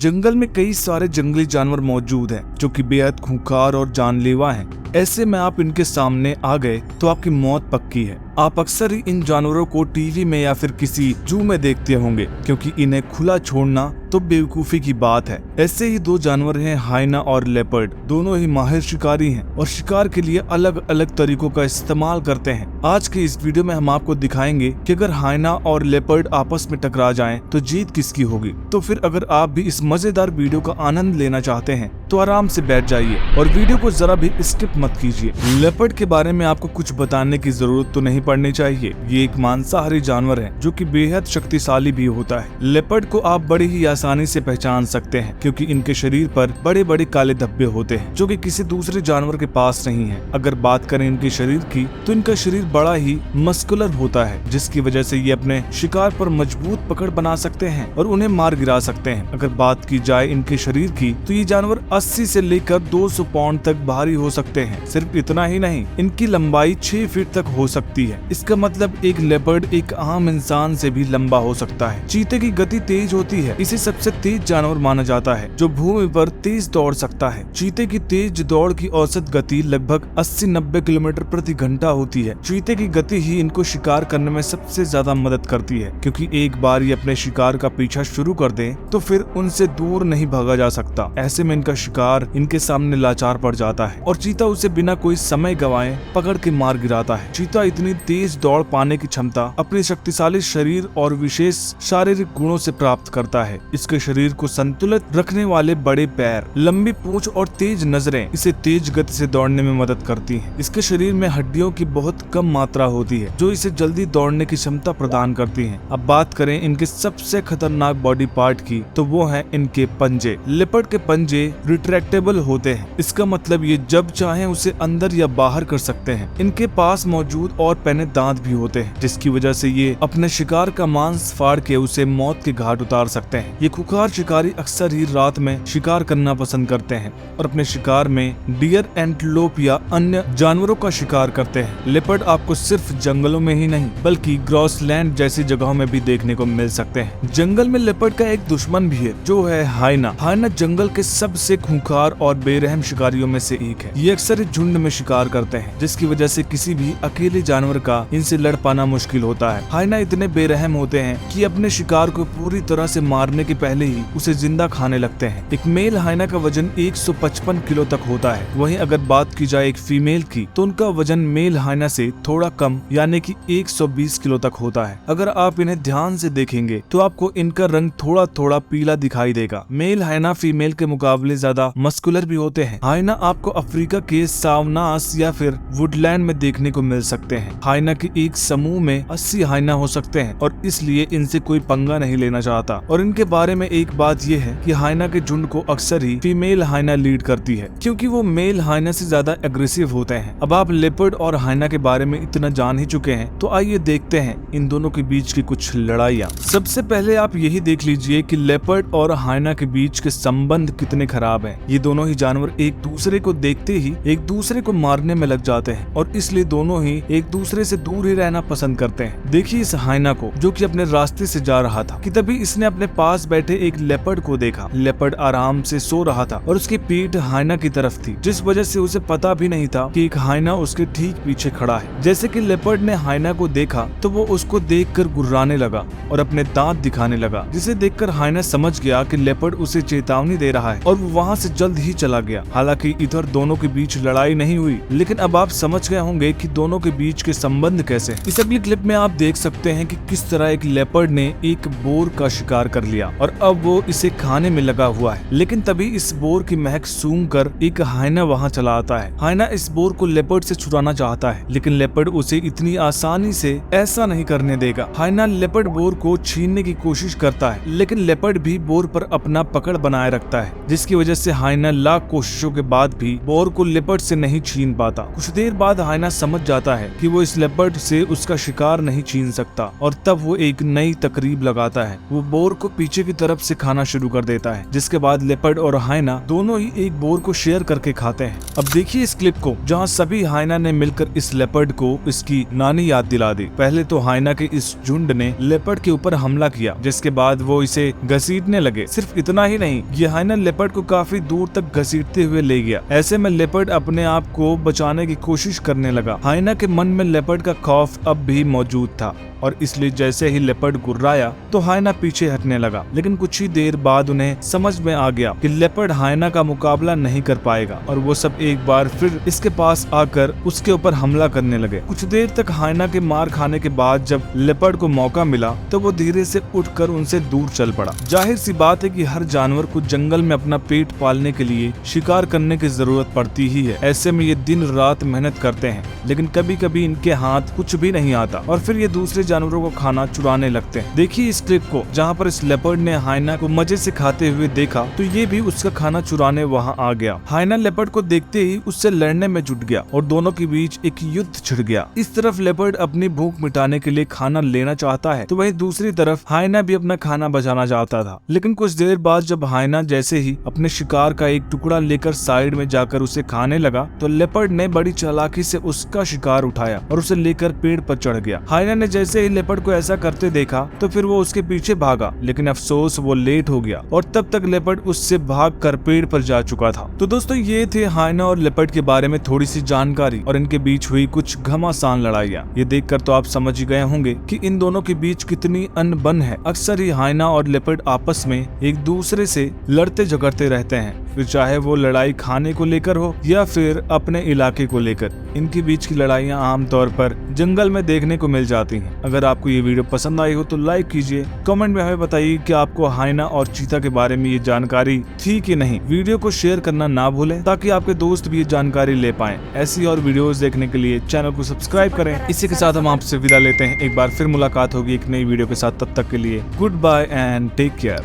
जंगल में कई सारे जंगली जानवर मौजूद हैं जो कि बेहद खूंखार और जानलेवा हैं। ऐसे में आप इनके सामने आ गए तो आपकी मौत पक्की है। आप अक्सर ही इन जानवरों को टीवी में या फिर किसी जू में देखते होंगे, क्योंकि इन्हें खुला छोड़ना तो बेवकूफी की बात है। ऐसे ही दो जानवर हैं हाइना और लेपर्ड। दोनों ही माहिर शिकारी हैं और शिकार के लिए अलग अलग तरीकों का इस्तेमाल करते हैं। आज के इस वीडियो में हम आपको दिखाएंगे कि अगर हाइना और लेपर्ड आपस में टकरा जाएं तो जीत किसकी होगी। तो फिर अगर आप भी इस मजेदार वीडियो का आनंद लेना चाहते हैं तो आराम से बैठ जाइए और वीडियो को जरा भी स्किप मत कीजिए। लेपर्ड के बारे में आपको कुछ बताने की जरूरत तो नहीं पड़नी चाहिए। ये एक मांसाहारी जानवर है जो कि बेहद शक्तिशाली भी होता है। लेपर्ड को आप बड़ी ही आसानी से पहचान सकते हैं क्योंकि इनके शरीर पर बड़े बड़े काले धब्बे होते हैं जो कि किसी दूसरे जानवर के पास नहीं है। अगर बात करें इनके शरीर की तो इनका शरीर बड़ा ही मस्कुलर होता है, जिसकी वजह से ये अपने शिकार पर मजबूत पकड़ बना सकते हैं और उन्हें मार गिरा सकते हैं। अगर बात की जाए इनके शरीर की तो ये जानवर 80 से लेकर 200 पाउंड तक भारी हो सकते हैं। सिर्फ इतना ही नहीं, इनकी लंबाई 6 फीट तक हो सकती है। इसका मतलब एक लेपर्ड एक आम इंसान से भी लंबा हो सकता है। चीते की गति तेज होती है, इसे सबसे तेज जानवर माना जाता है जो भूमि पर तेज दौड़ सकता है। चीते की तेज दौड़ की औसत गति लगभग 80-90 किलोमीटर प्रति घंटा होती है। चीते की गति ही इनको शिकार करने में सबसे ज्यादा मदद करती है, क्योंकि एक बार ये अपने शिकार का पीछा शुरू कर दे तो फिर उनसे दूर नहीं भागा जा सकता। ऐसे में इनका शिकार इनके सामने लाचार पड़ जाता है और चीता उसे बिना कोई समय गवाए पकड़ के मार गिराता है। चीता इतनी तेज दौड़ पाने की क्षमता अपने शक्तिशाली शरीर और विशेष शारीरिक गुणों से प्राप्त करता है। इसके शरीर को संतुलित रखने वाले बड़े पैर, लंबी पूंछ और तेज नजरें इसे तेज गति से दौड़ने में मदद करती हैं। इसके शरीर में हड्डियों की बहुत कम मात्रा होती है जो इसे जल्दी दौड़ने की क्षमता प्रदान करती है। अब बात करें इनके सबसे खतरनाक बॉडी पार्ट की तो वो है इनके पंजे। लेपर्ड के पंजे रिट्रैक्टेबल होते हैं। इसका मतलब ये जब चाहे उसे अंदर या बाहर कर सकते हैं। इनके पास मौजूद और पहने दांत भी होते हैं, जिसकी वजह से ये अपने शिकार का मांस फाड़ के उसे मौत के घाट उतार सकते हैं। ये खुखार शिकारी अक्सर ही रात में शिकार करना पसंद करते हैं और अपने शिकार में डियर, एंटीलोप या अन्य जानवरों का शिकार करते हैं। लेपर्ड आपको सिर्फ जंगलों में ही नहीं बल्कि ग्रासलैंड जैसी जगहों में भी देखने को मिल सकते हैं। जंगल में लेपर्ड का एक दुश्मन भी है जो है हाइना। हाइना जंगल के सबसे खूंखार और बेरहम शिकारियों में से एक है। ये अक्सर झुंड में शिकार करते हैं, जिसकी वजह से किसी भी अकेले जानवर का इनसे लड़ पाना मुश्किल होता है। हाइना इतने बेरहम होते हैं कि अपने शिकार को पूरी तरह से मारने के पहले ही उसे जिंदा खाने लगते हैं। एक मेल हाइना का वजन 155 किलो तक होता है। वहीं अगर बात की जाए एक फीमेल की तो उनका वजन मेल हाइना से थोड़ा कम यानी कि 120 किलो तक होता है। अगर आप इन्हें ध्यान से देखेंगे तो आपको इनका रंग थोड़ा थोड़ा पीला दिखाई देगा। मेल हाइना फीमेल के मुकाबले ज्यादा मस्कुलर भी होते हैं। हाइना आपको अफ्रीका के सावनास या फिर वुडलैंड में देखने को मिल सकते हैं। हाइना के एक समूह में 80 हाइना हो सकते हैं और इसलिए इनसे कोई पंगा नहीं लेना चाहता। और इनके बारे में एक बात यह है कि हाइना के झुंड को अक्सर ही फीमेल हाइना लीड करती है, क्योंकि वो मेल हाइना से ज्यादा एग्रेसिव होते हैं। अब आप लेपर्ड और हाइना के बारे में इतना जान ही चुके हैं तो आइए देखते हैं इन दोनों के बीच की कुछ लड़ाइयाँ। सबसे पहले आप यही देख लीजिए कि लेपर्ड और हाइना के बीच के संबंध कितने खराब हैं। ये दोनों ही जानवर एक दूसरे को देखते ही एक दूसरे को मारने में लग जाते हैं और इसलिए दोनों ही एक दूसरे से दूर ही रहना पसंद करते हैं। देखिए इस हाइना को जो कि अपने रास्ते से जा रहा था कि तभी इसने अपने पास बैठे एक लेपर्ड को देखा। लेपर्ड आराम से सो रहा था और उसकी पीठ हाइना की तरफ थी, जिस वजह से उसे पता भी नहीं था कि एक हाइना उसके ठीक पीछे खड़ा है। जैसे कि लेपर्ड ने हाइना को देखा तो वो उसको देखकर गुर्राने लगा और अपने दांत दिखाने लगा, जिसे देखकर हाइना समझ गया कि लेपर्ड उसे चेतावनी दे रहा है और वो वहाँ से जल्द ही चला गया। हालांकि इधर दोनों के बीच लड़ाई नहीं हुई, लेकिन अब आप समझ गए होंगे कि दोनों के बीच के संबंध कैसे हैं। इस अगली क्लिप में आप देख सकते हैं कि किस तरह एक लेपर्ड ने एक बोर का शिकार कर लिया और अब वो इसे खाने में लगा हुआ है। लेकिन तभी इस बोर की महक सूंघ कर एक हाइना वहाँ चला आता है। हाइना इस बोर को लेपर्ड से छुड़ाना चाहता है, लेकिन लेपर्ड उसे इतनी आसानी से ऐसा नहीं करने देगा। हाइना लेपर्ड बोर को छीनने की कोशिश करता है, लेकिन लेपर्ड भी बोर पर अपना पकड़ बनाए रखता है, जिसकी वजह से हाइना लाख कोशिशों के बाद भी बोर को लेपर्ड से नहीं छीन पाता। कुछ देर बाद हाइना समझ जाता है कि वो इस उस लेपर्ड से उसका शिकार नहीं छीन सकता और तब वो एक नई तकरीब लगाता है। वो बोर को पीछे की तरफ से खाना शुरू कर देता है, जिसके बाद लेपर्ड और हाइना दोनों ही एक बोर को शेयर करके खाते हैं। अब देखिए इस क्लिप को, जहाँ सभी हाइना ने मिलकर इस लेपर्ड को इसकी नानी याद दिला दी। पहले तो हाइना के इस झुंड ने लेपर्ड के ऊपर हमला किया, जिसके बाद वो इसे घसीटने लगे। सिर्फ इतना ही नहीं, ये हाइना लेपर्ड को काफी दूर तक घसीटते हुए ले गया। ऐसे में लेपर्ड अपने आप को बचाने की कोशिश करने लगा। हाइना के मन में लेपर्ड का खौफ अब भी मौजूद था और इसलिए जैसे ही लेपर्ड गुर्राया तो हाइना पीछे हटने लगा। लेकिन कुछ ही देर बाद उन्हें समझ में आ गया कि लेपर्ड हाइना का मुकाबला नहीं कर पाएगा और वो सब एक बार फिर इसके पास आकर उसके ऊपर हमला करने लगे। कुछ देर तक हाइना के मार खाने के बाद जब लेपर्ड को मौका मिला तो वो धीरे से उठकर उनसे दूर चल पड़ा। जाहिर सी बात है कि हर जानवर को जंगल में अपना पेट पालने के लिए शिकार करने की जरूरत पड़ती ही है। ऐसे में ये दिन रात मेहनत करते हैं, लेकिन कभी कभी इनके हाथ कुछ भी नहीं आता और फिर ये दूसरे जानवरों को खाना चुराने लगते हैं। देखिए इस क्लिप को, जहाँ पर इस लेपर्ड ने हाइना को मजे से खाते हुए देखा तो ये भी उसका खाना चुराने वहाँ आ गया। हाइना लेपर्ड को देखते ही उससे लड़ने में जुट गया और दोनों के बीच एक युद्ध छिड़ गया। इस तरफ लेपर्ड अपनी भूख मिटाने के लिए खाना लेना चाहता है तो वहीं दूसरी तरफ हाइना भी अपना खाना बचाना चाहता था। लेकिन कुछ देर बाद जब हाइना जैसे ही अपने शिकार का एक टुकड़ा लेकर साइड में जाकर उसे खाने लगा तो लेपर्ड ने बड़ी चालाकी से उसका शिकार उठाया और उसे लेकर पेड़ पर चढ़ गया। हाइना ने जैसे ही लेपर्ड को ऐसा करते देखा तो फिर वो उसके पीछे भागा, लेकिन अफसोस वो लेट हो गया और तब तक लेपर्ड उससे भागकर पेड़ पर जा चुका था। तो दोस्तों ये थे हाइना और लेपर्ड के बारे में थोड़ी सी जानकारी और इनके बीच हुई कुछ घमासान लड़ाइयाँ। ये देखकर तो आप समझ ही गए होंगे कि इन दोनों के बीच कितनी अनबन है। अक्सर ही हाइना और लेपर्ड आपस में एक दूसरे से लड़ते झगड़ते रहते हैं, फिर चाहे वो लड़ाई खाने को लेकर हो या फिर अपने इलाके को लेकर। इनके बीच की लड़ाइयाँ आमतौर पर जंगल में देखने को मिल जाती हैं। अगर आपको ये वीडियो पसंद आई हो तो लाइक कीजिए, कमेंट में हमें बताइए कि आपको हाइना और चीता के बारे में ये जानकारी थी कि नहीं। वीडियो को शेयर करना ना भूलें ताकि आपके दोस्त भी ये जानकारी ले पाएं। ऐसी और वीडियोस देखने के लिए चैनल को सब्सक्राइब करें। इसी के साथ हम आपसे विदा लेते हैं। एक बार फिर मुलाकात होगी एक नई वीडियो के साथ। तब तक के लिए goodbye and take care.